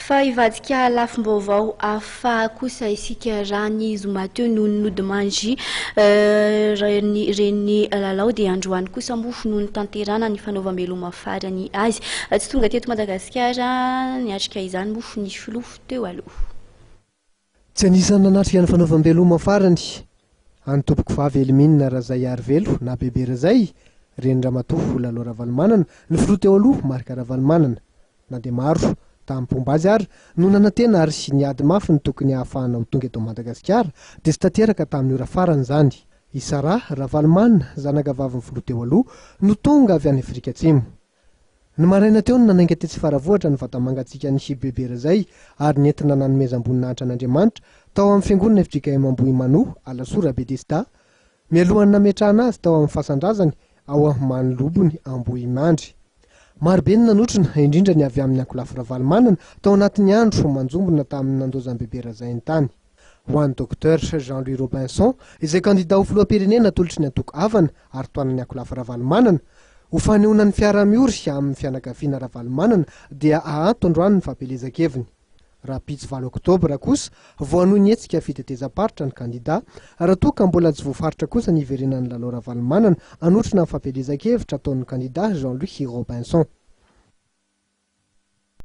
fa ivadika lafim-baovao afa kosa isika rany zoma teo noho demandy reny lalao dia androany kosa mofo noho ny tanterana ny fanaovam-beloma farany azy tsy tonga teto Madagasikara niatrika izany mofo ny filofo teo aloha. Tsy anisany nanatrika ny fanaovam-beloma farany any tompoko vavy Eliminina Razay Arivelo na bebe Razay reny Ramatoa Lalao Ravalomanana ny filoha teo aloha Marika Ravalomanana na dia maro tamin'ny Pombazy ary no nanantena ary sy niady mafy ny tokony hahafahanao tonga eto Madagasikara dia tsy tanteraka tamin'ny ora farany izany. Isara Ravalomanana zanaka vavin'ny filoha teo aloha no tonga avy any Afrika Atsimo. Ny maraina teo no nanainga tetsy faravohatra ny vatamangatsiaka ny bebe Razay ary nentina nanomezam-boninahitra an'Andriamanitra tao amin'ny fiangonana FJKM Ambohimanoa Alasoa Rabedesta mialohan'ny nametrahana azy tao amin'ny fasandrazany ao amin'ny Manolobony Ambohimandry. Marobe ny nanotrona indrindra ny avy amin'ny Ankolafy Ravalomanana tao anatin'ny andro manjombona tamin'ny nandozan'ny bebe Razay ny tany. Ho an'ny Dr Jean-Louis Robinson izay kandida ho filoham-pirenena tolotry ny antoko havana ary toanan'ny Ankolafy Ravalomanana ho fanehoana ny fiara-miory amin'ny fianakaviana Ravalomanana dia ahanto androany ny fampelezan-keviny. Raha pitsy 9 Oktobra kosa voanohy ny hetsika fitetezam-paritra ny kandida raha toa ka mbola tsy voafaritra kosa ny iverenan'ny lalao Ravalomanana anotrina ny fampelezan-kevitra ataon'ny kandida Jean-Louis Robinson.